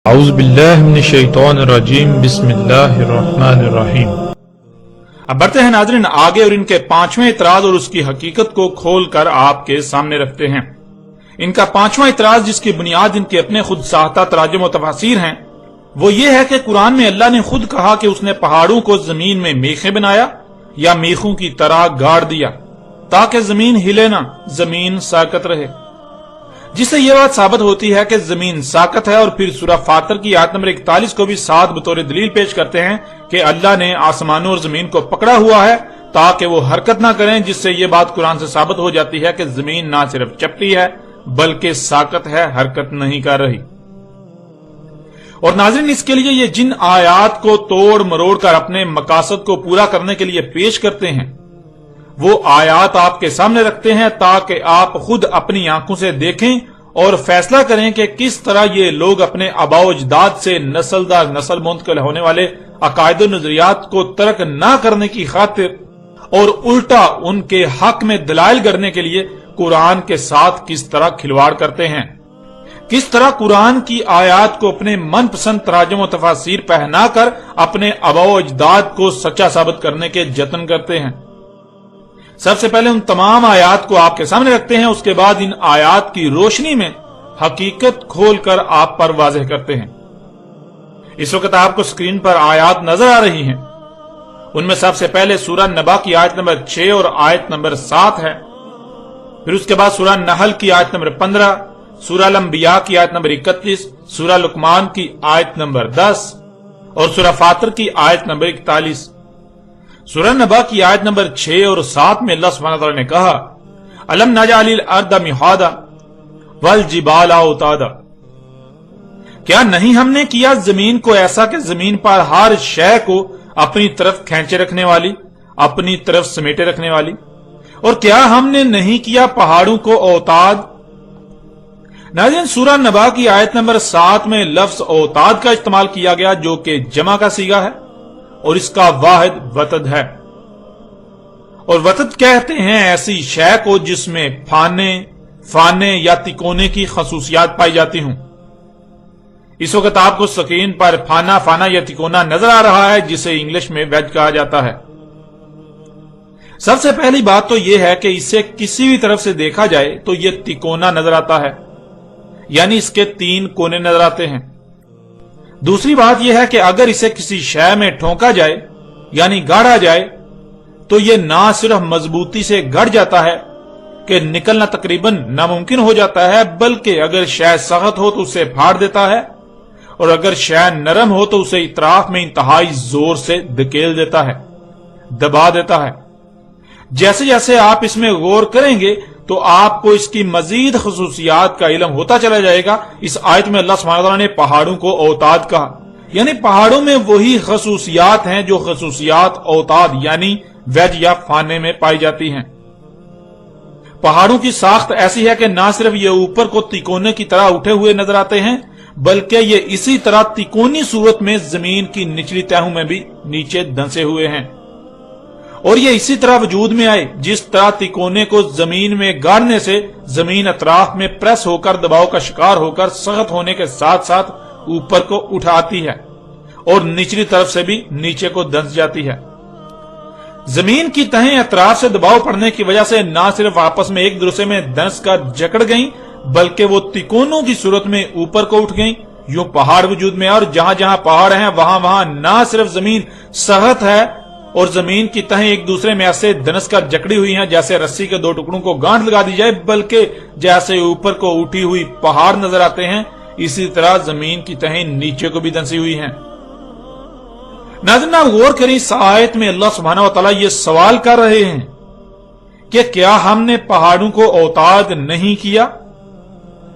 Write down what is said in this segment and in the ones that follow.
اعوذ باللہ من الشیطان الرجیم بسم اللہ الرحمن الرحیم۔ اب بڑھتے ہیں ناظرین آگے اور ان کے پانچویں اعتراض اور اس کی حقیقت کو کھول کر آپ کے سامنے رکھتے ہیں۔ ان کا پانچواں اعتراض، جس کی بنیاد ان کے اپنے خود ساختہ تراجم و تفاسیر ہیں، وہ یہ ہے کہ قرآن میں اللہ نے خود کہا کہ اس نے پہاڑوں کو زمین میں میخیں بنایا یا میخوں کی طرح گاڑ دیا تاکہ زمین ہلے نہ، زمین ساکت رہے، جس سے یہ بات ثابت ہوتی ہے کہ زمین ساکت ہے۔ اور پھر سورہ فاطر کی آیت نمبر 41 کو بھی ساتھ بطور دلیل پیش کرتے ہیں کہ اللہ نے آسمانوں اور زمین کو پکڑا ہوا ہے تاکہ وہ حرکت نہ کریں، جس سے یہ بات قرآن سے ثابت ہو جاتی ہے کہ زمین نہ صرف چپٹی ہے بلکہ ساکت ہے، حرکت نہیں کر رہی۔ اور ناظرین اس کے لیے یہ جن آیات کو توڑ مروڑ کر اپنے مقاصد کو پورا کرنے کے لیے پیش کرتے ہیں، وہ آیات آپ کے سامنے رکھتے ہیں تاکہ آپ خود اپنی آنکھوں سے دیکھیں اور فیصلہ کریں کہ کس طرح یہ لوگ اپنے آباء و اجداد سے نسل در نسل منتقل ہونے والے عقائد و نظریات کو ترک نہ کرنے کی خاطر اور الٹا ان کے حق میں دلائل گڑھنے کے لیے قرآن کے ساتھ کس طرح کھلواڑ کرتے ہیں، کس طرح قرآن کی آیات کو اپنے من پسند تراجم و تفاسیر پہنا کر اپنے آباء و اجداد کو سچا ثابت کرنے کے جتن کرتے ہیں۔ سب سے پہلے ان تمام آیات کو آپ کے سامنے رکھتے ہیں، اس کے بعد ان آیات کی روشنی میں حقیقت کھول کر آپ پر واضح کرتے ہیں۔ اس وقت آپ کو سکرین پر آیات نظر آ رہی ہیں۔ ان میں سب سے پہلے سورہ نبا کی آیت نمبر 6 اور آیت نمبر 7 ہے، پھر اس کے بعد سورہ نحل کی آیت نمبر 15، سورہ الانبیاء کی آیت نمبر 31، سورہ لقمان کی آیت نمبر 10 اور سورہ فاطر کی آیت نمبر 41۔ سورہ نبا کی آیت نمبر 6 اور 7 میں اللہ سبحانہ وتعالی نے کہا الم نجعل الارض مہادا والجبال اوتادا، کیا نہیں ہم نے کیا زمین کو ایسا کہ زمین پر ہر شے کو اپنی طرف کھینچے رکھنے والی، اپنی طرف سمیٹے رکھنے والی، اور کیا ہم نے نہیں کیا پہاڑوں کو اوتاد۔ ناظرین سورہ نبا کی آیت نمبر 7 میں لفظ اوتاد کا استعمال کیا گیا جو کہ جمع کا صیغہ ہے اور اس کا واحد وتد ہے، اور وتد کہتے ہیں ایسی شے کو جس میں فانے یا تکونے کی خصوصیات پائی جاتی ہوں۔ اس وقت آپ کو سکرین پر فانا یا تکونا نظر آ رہا ہے، جسے انگلش میں ویج کہا جاتا ہے۔ سب سے پہلی بات تو یہ ہے کہ اسے کسی بھی طرف سے دیکھا جائے تو یہ تکونا نظر آتا ہے، یعنی اس کے 3 کونے نظر آتے ہیں۔ دوسری بات یہ ہے کہ اگر اسے کسی شے میں ٹھونکا جائے یعنی گاڑا جائے تو یہ نہ صرف مضبوطی سے گڑ جاتا ہے کہ نکلنا تقریباً ناممکن ہو جاتا ہے، بلکہ اگر شے سخت ہو تو اسے پھاڑ دیتا ہے، اور اگر شے نرم ہو تو اسے اطراف میں انتہائی زور سے دھکیل دیتا ہے، دبا دیتا ہے۔ جیسے جیسے آپ اس میں غور کریں گے تو آپ کو اس کی مزید خصوصیات کا علم ہوتا چلا جائے گا۔ اس آیت میں اللہ سبحانہ وتعالی نے پہاڑوں کو اوتاد کہا، یعنی پہاڑوں میں وہی خصوصیات ہیں جو خصوصیات اوتاد یعنی ویج یا فانے میں پائی جاتی ہیں۔ پہاڑوں کی ساخت ایسی ہے کہ نہ صرف یہ اوپر کو تکونے کی طرح اٹھے ہوئے نظر آتے ہیں، بلکہ یہ اسی طرح تکونی صورت میں زمین کی نچلی تہوں میں بھی نیچے دھنسے ہوئے ہیں، اور یہ اسی طرح وجود میں آئے جس طرح تکونے کو زمین میں گاڑنے سے زمین اطراف میں پریس ہو کر دباؤ کا شکار ہو کر سخت ہونے کے ساتھ ساتھ اوپر کو اٹھاتی ہے اور نچلی طرف سے بھی نیچے کو دھنس جاتی ہے۔ زمین کی تہیں اطراف سے دباؤ پڑنے کی وجہ سے نہ صرف آپس میں ایک دوسرے میں دھنس کر جکڑ گئیں بلکہ وہ تکونوں کی صورت میں اوپر کو اٹھ گئیں۔ یوں پہاڑ وجود میں، اور جہاں جہاں پہاڑ ہیں وہاں نہ صرف زمین سخت ہے اور زمین کی تہیں ایک دوسرے میں ایسے دھنس کر جکڑی ہوئی ہیں جیسے رسی کے 2 ٹکڑوں کو گانٹھ لگا دی جائے، بلکہ جیسے اوپر کو اٹھی ہوئی پہاڑ نظر آتے ہیں اسی طرح زمین کی تہیں نیچے کو بھی دھنسی ہوئی ہیں۔ ناظرین غور کریں، اس آیت میں اللہ سبحانہ وتعالی یہ سوال کر رہے ہیں کہ کیا ہم نے پہاڑوں کو اوتاد نہیں کیا؟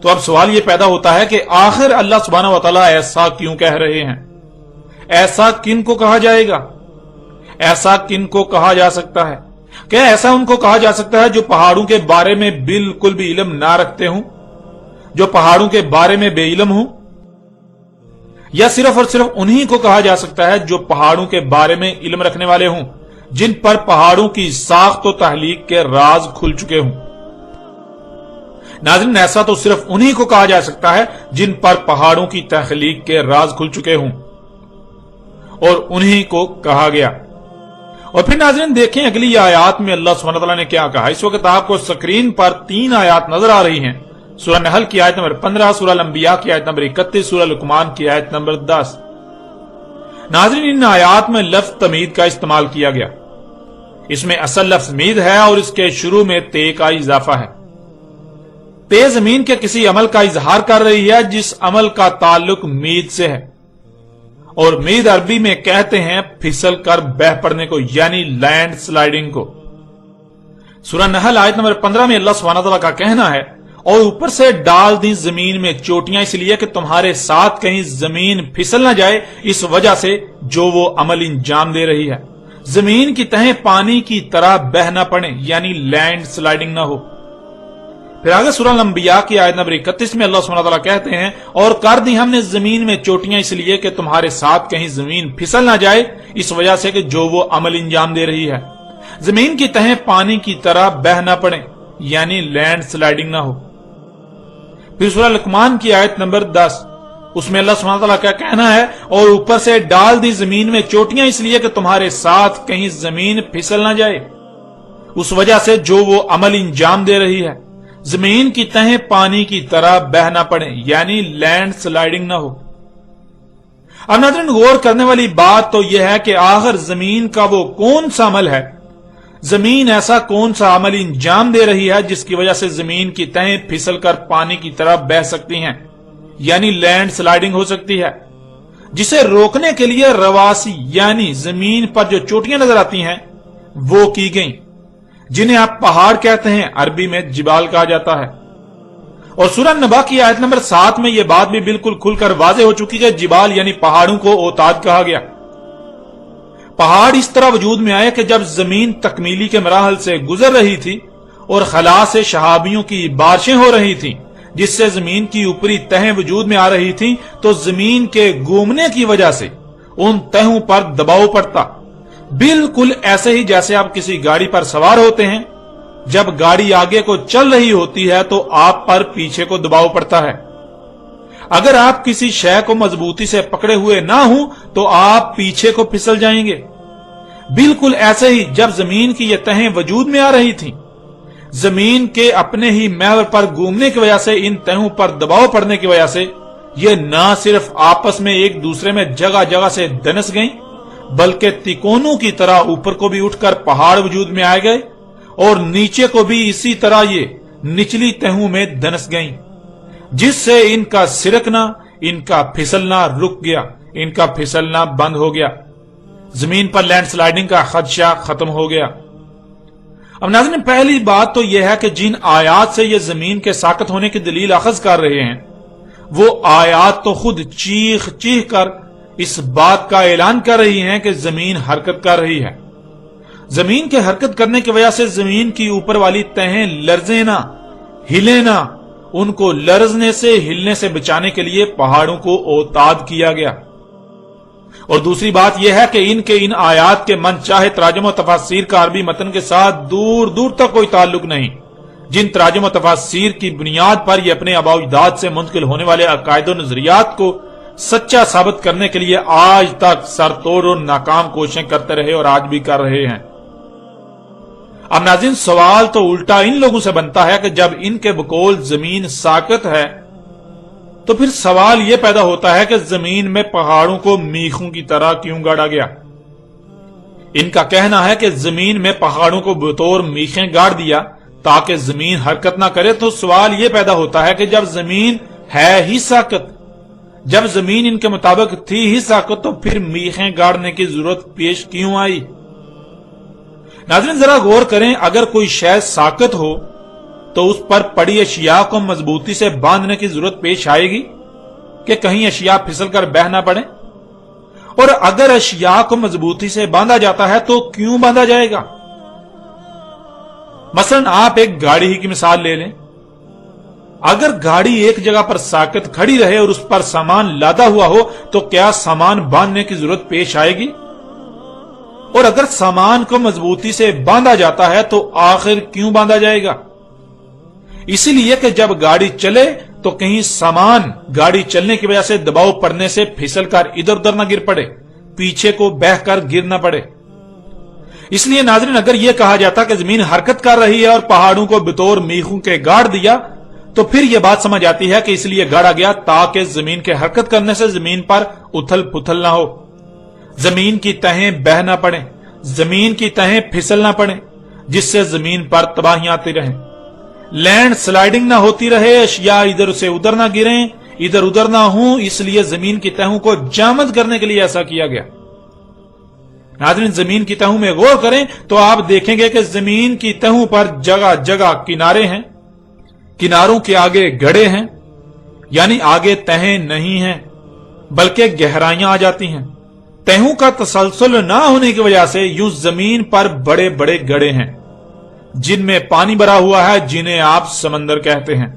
تو اب سوال یہ پیدا ہوتا ہے کہ آخر اللہ سبحانہ وتعالی ایسا کیوں کہہ رہے ہیں؟ ایسا کن کو کہا جائے گا؟ ایسا کن کو کہا جا سکتا ہے؟ کیا ایسا ان کو کہا جا سکتا ہے جو پہاڑوں کے بارے میں بالکل بھی علم نہ رکھتے ہوں، جو پہاڑوں کے بارے میں بے علم ہوں، یا صرف اور صرف انہی کو کہا جا سکتا ہے جو پہاڑوں کے بارے میں علم رکھنے والے ہوں، جن پر پہاڑوں کی ساخت و تخلیق کے راز کھل چکے ہوں؟ नाज़रीन, ऐसा तो सिर्फ उन्हीं को कहा जा सकता है जिन पर पहाड़ों की तख्लीक के राज खुल चुके हों, और उन्हीं को कहा गया। और फिर नाज़रीन देखें अगली आयत में अल्लाह सुब्हानहू व तआला ने क्या कहा। इस वक्त आपको स्क्रीन पर 3 आयत नजर आ रही हैं। सूरह नहल की आयत नंबर 15, सूरह अंबिया की आयत नंबर 31, सूरह लुकमान की आयत नंबर 10। नाज़रीन, इन आयत में लफ्ज तमीद का इस्तेमाल किया गया। इसमें असल लफ्ज मीद है और इसके शुरू में ते का इजाफा है। ते जमीन के किसी अमल का इजहार कर रही है जिस अमल का ताल्लुक मीद से है, और मीद अरबी में कहते हैं फिसल कर बह पड़ने को, यानी लैंड स्लाइडिंग को। सूरह नहल आयत नंबर 15 में अल्लाह सुब्हानहू व तआला का कहना है, और ऊपर से डाल दी जमीन में चोटियां इसलिए कि तुम्हारे साथ कहीं जमीन फिसल न जाए, इस वजह से जो वो अमल अंजाम दे रही है। जमीन की तहें पानी की तरह बह न पड़े, यानी लैंड स्लाइडिंग ना हो। फिर आगे सूरह अंबिया की आयत नंबर 31 में अल्लाह सुब्हानहू व तआला कहते हैं, और कर दी हमने जमीन में चोटियां इसलिए कि तुम्हारे साथ कहीं जमीन फिसल ना जाए, इस वजह से कि जो वो अमल अंजाम दे रही है। जमीन की तहें पानी की तरह बह ना पड़े, यानी लैंड स्लाइडिंग ना हो। फिर सूरह लुकमान की आयत नंबर 10, उसमें अल्लाह सुब्हानहू व तआला का कहना है, और ऊपर से डाल दी जमीन में चोटियां इसलिए कि तुम्हारे साथ कहीं जमीन फिसल ना जाए, उस वजह से जो वो अमल अंजाम दे रही है। जमीन की तहें पानी की तरह बह ना पड़े, यानी लैंड स्लाइडिंग ना हो। अब नाज़रीन गौर करने वाली बात तो यह है कि आखिर जमीन का वो कौन सा अमल है, जमीन ऐसा कौन सा अमल अंजाम दे रही है जिसकी वजह से जमीन की तहें फिसल कर पानी की तरह बह सकती हैं, यानी लैंड स्लाइडिंग हो सकती है, जिसे रोकने के लिए रवासी यानी जमीन पर जो चोटियां नजर आती हैं वो की गई, जिन्हें आप पहाड़ कहते हैं, अरबी में जिबाल कहा जाता है। और सूरह नबा की आयत नंबर 7 में यह बात भी बिल्कुल खुलकर वाज़ेह हो चुकी है, जबाल यानी पहाड़ों को औताद कहा गया। पहाड़ इस तरह वजूद में आए कि जब जमीन तकमीली के मराहल से गुजर रही थी और खला से शहाबियों की बारिशें हो रही थी, जिससे जमीन की ऊपरी तहें वजूद में आ रही थी, तो जमीन के घूमने की वजह से उन तहों पर दबाव पड़ता, बिल्कुल ऐसे ही जैसे आप किसी गाड़ी पर सवार होते हैं। जब गाड़ी आगे को चल रही होती है तो आप पर पीछे को दबाव पड़ता है। अगर आप किसी शय को मजबूती से पकड़े हुए ना हो तो आप पीछे को फिसल जाएंगे। बिल्कुल ऐसे ही जब जमीन की ये तहें वजूद में आ रही थी, जमीन के अपने ही महवर पर घूमने की वजह से इन तहों पर दबाव पड़ने की वजह से ये न सिर्फ आपस में एक दूसरे में जगह जगह से दनस गई, बल्कि तिकोनों की तरह ऊपर को भी उठकर पहाड़ वजूद में आ गए और नीचे को भी इसी तरह ये निचली तहों में दनस गईं, जिससे इनका सिरकना, इनका फिसलना रुक गया, इनका फिसलना बंद हो गया। जमीन पर लैंड स्लाइडिंग का खदशा खत्म हो गया। अब नाज़रीन पहली बात तो यह है कि जिन आयात से ये जमीन के साकत होने की दलील अखज कर रहे हैं, वो आयात तो खुद चीख चीख कर इस बात का ऐलान कर रही हैं कि जमीन हरकत कर रही है। जमीन के हरकत करने की वजह से जमीन की ऊपर वाली तहें लर्जे ना, हिले ना, उनको लर्जने से, हिलने से बचाने के लिए पहाड़ों को औताद किया गया। और दूसरी बात यह है कि इनके इन आयात के मन चाहे तराजुम और तफासीर का अरबी मतन के साथ दूर दूर तक कोई ताल्लुक नहीं, जिन तराजुम और तफासीर की बुनियाद पर ये अपने आबा अजदाद से मुंतकिल होने वाले अकायद और नजरियात को सच्चा साबित करने के लिए आज तक सरतोड़ और नाकाम कोशिशें करते रहे और आज भी कर रहे हैं। अब नाज़रीन सवाल तो उल्टा इन लोगों से बनता है कि जब इनके बकौल जमीन साकत है तो फिर सवाल यह पैदा होता है कि जमीन में पहाड़ों को मीखों की तरह क्यों गाड़ा गया। इनका कहना है कि जमीन में पहाड़ों को बतौर मीखें गाड़ दिया ताकि जमीन हरकत ना करे। तो सवाल यह पैदा होता है कि जब जमीन है ही साकत, जब जमीन इनके मुताबिक थी ही साकत, तो फिर मीखें गाड़ने की जरूरत पेश क्यों आई। नाज़रीन जरा गौर करें, अगर कोई शय साकत हो तो उस पर पड़ी अशिया को मजबूती से बांधने की जरूरत पेश आएगी कि कहीं अशिया फिसल कर बह ना पड़े। और अगर अशिया को मजबूती से बांधा जाता है तो क्यों बांधा जाएगा। मसलन आप एक गाड़ी ही की मिसाल ले लें। अगर गाड़ी एक जगह पर साकत खड़ी रहे और उस पर सामान लादा हुआ हो तो क्या सामान बांधने की जरूरत पेश आएगी। और अगर सामान को मजबूती से बांधा जाता है तो आखिर क्यों बांधा जाएगा। इसी लिए कि जब गाड़ी चले तो कहीं सामान गाड़ी चलने की वजह से दबाव पड़ने से फिसलकर इधर उधर न गिर पड़े, पीछे को बहकर गिर न पड़े। इसलिए नाज़रीन, अगर यह कहा जाता कि जमीन हरकत कर रही है और पहाड़ों को बतौर मीखों के गाड़ दिया, तो फिर यह बात समझ आती है कि इसलिए गाड़ा गया ताकि जमीन के हरकत करने से जमीन पर उथल पुथल ना हो, जमीन की तहें बह ना पड़े, जमीन की तहें फिसल ना पड़े, जिससे जमीन पर तबाहियां आती रहें, लैंड स्लाइडिंग ना होती रहे, अशिया इधर से उधर ना गिरें, इधर उधर ना हो। इसलिए जमीन की तहों को जामद करने के लिए ऐसा किया गया। नाज़रीन, जमीन की तहों में गौर करें तो आप देखेंगे कि जमीन की तहों पर जगह जगह किनारे हैं, किनारों के आगे गड़े हैं, यानी आगे तहें नहीं हैं बल्कि गहराइयां आ जाती हैं। तहों का तसलसल ना होने की वजह से यूं जमीन पर बड़े बड़े गड़े हैं जिनमें पानी भरा हुआ है, जिन्हें आप समंदर कहते हैं।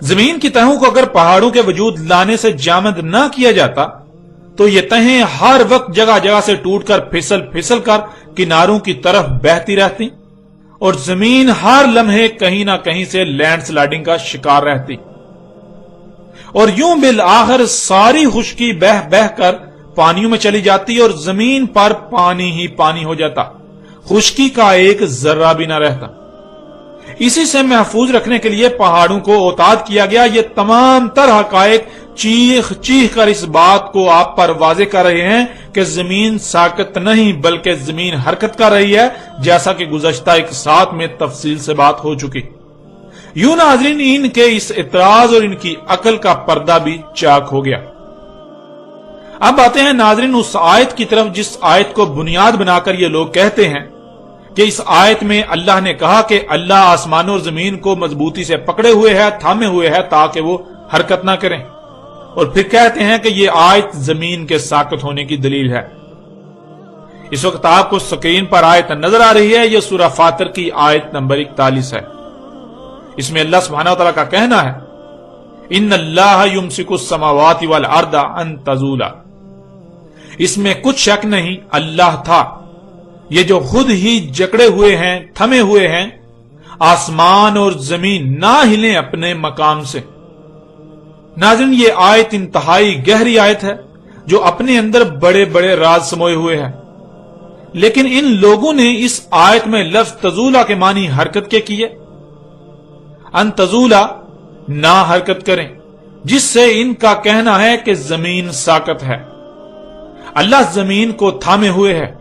जमीन की तहों को अगर पहाड़ों के वजूद लाने से जामद ना किया जाता तो ये तहें हर वक्त जगह जगह से टूटकर फिसल फिसल कर किनारों की तरफ बहती रहती और जमीन हर लम्हे कहीं ना कहीं से लैंडस्लाइडिंग का शिकार रहती और यूं बिल आखिर सारी खुश्की बह बह कर पानियों में चली जाती और जमीन पर पानी ही पानी हो जाता, खुश्की का एक जर्रा भी ना रहता। इसी से महफूज रखने के लिए पहाड़ों को औताद किया गया। ये तमाम तर हकायक चीख चीख कर इस बात को आप पर वाजे कर रहे हैं कि जमीन साकत नहीं बल्कि जमीन हरकत कर रही है, जैसा कि गुज़श्ता एक साथ में तफसील से बात हो चुकी। यूं नाज़रीन, इनके इस इतराज और इनकी अकल का पर्दा भी चाक हो गया। अब आते हैं नाज़रीन उस आयत की तरफ जिस आयत को बुनियाद बनाकर ये लोग कहते हैं कि इस आयत में अल्लाह ने कहा कि अल्लाह आसमानों और जमीन को मजबूती से पकड़े हुए है, थामे हुए है ताकि वो हरकत ना करें, और फिर कहते हैं कि ये आयत जमीन के साकत होने की दलील है। इस वक्त आपको स्क्रीन पर आयत नजर आ रही है, यह सूरह फातिर की आयत नंबर 41 है। इसमें अल्लाह सुब्हानहू व तआला का कहना है, इन्नल्लाह युमसिकुस समावाति वल अर्दा अन तज़ूला। इसमें कुछ शक नहीं, अल्लाह था ये जो खुद ही जकड़े हुए हैं, थमे हुए हैं, आसमान और जमीन ना हिलें अपने मकाम से। नाज़रीन, ये आयत इंतहाई गहरी आयत है जो अपने अंदर बड़े बड़े राज समोए हुए है। लेकिन इन लोगों ने इस आयत में लफ्ज तज़ूला के मानी हरकत के किए, अन तज़ूला ना हरकत करें, जिससे इनका कहना है कि जमीन साकत है, अल्लाह जमीन को थामे हुए है।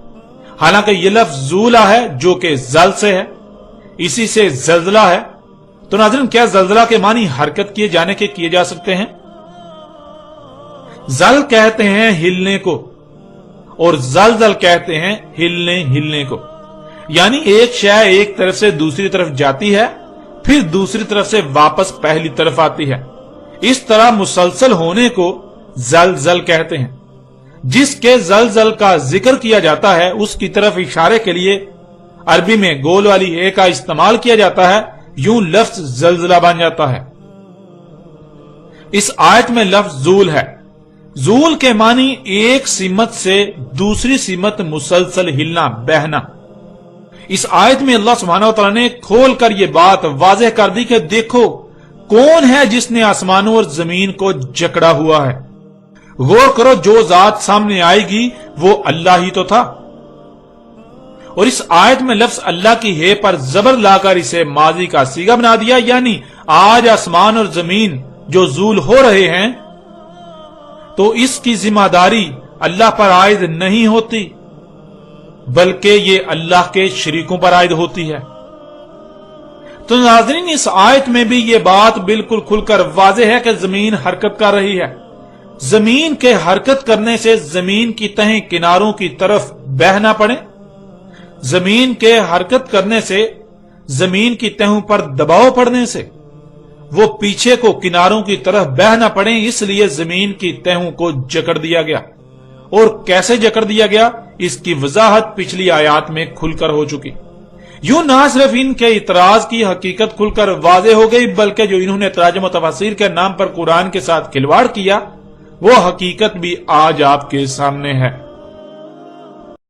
हालांकि यह लफ्ज ज़ूला है जो कि जल से है, इसी से जल्जला है। तो नाज़रीन, क्या जल्जला के मानी हरकत किए जाने के किए जा सकते हैं? जल कहते हैं हिलने को और जलजल कहते हैं हिलने को, यानी एक शय एक तरफ से दूसरी तरफ जाती है फिर दूसरी तरफ से वापस पहली तरफ आती है। इस तरह मुसलसल होने को जलजल कहते हैं। जिसके जलजल का जिक्र किया जाता है उसकी तरफ इशारे के लिए अरबी में गोल वाली ए का इस्तेमाल किया जाता है, यूं लफ्ज जलजला बन जाता है। इस आयत में लफ्ज जूल है। जूल के मानी एक सीमत से दूसरी सीमत मुसलसल हिलना, बहना। इस आयत में अल्लाह सुब्हानहू व तआला ने खोल कर यह बात वाज़ेह कर दी कि देखो कौन है जिसने आसमानों और जमीन को जकड़ा हुआ है। गौर करो, जो जात सामने आएगी वो अल्लाह ही तो था। और इस आयत में लफ्ज अल्लाह की है पर जबर लाकर इसे माजी का सीगा बना दिया, यानी आज आसमान और जमीन जो जूल हो रहे हैं तो इसकी जिम्मेदारी अल्लाह पर आयद नहीं होती बल्कि ये अल्लाह के शरीकों पर आयद होती है। तो नाज़रीन, इस आयत में भी ये बात बिल्कुल खुलकर वाज़ेह है कि जमीन हरकत कर रही है। जमीन के हरकत करने से जमीन की तहें किनारों की तरफ बह ना पड़े, जमीन के हरकत करने से जमीन की तहों पर दबाव पड़ने से वो पीछे को किनारों की तरफ बह ना पड़े, इसलिए जमीन की तहों को जकड़ दिया गया। और कैसे जकड़ दिया गया इसकी वजाहत पिछली आयात में खुलकर हो चुकी। यूं ना सिर्फ इनके इतराज की हकीकत खुलकर वाज़ेह हो गई बल्कि जो इन्होंने तराजुम व तफसीर के नाम पर कुरान के साथ खिलवाड़ किया वो हकीकत भी आज आपके सामने है।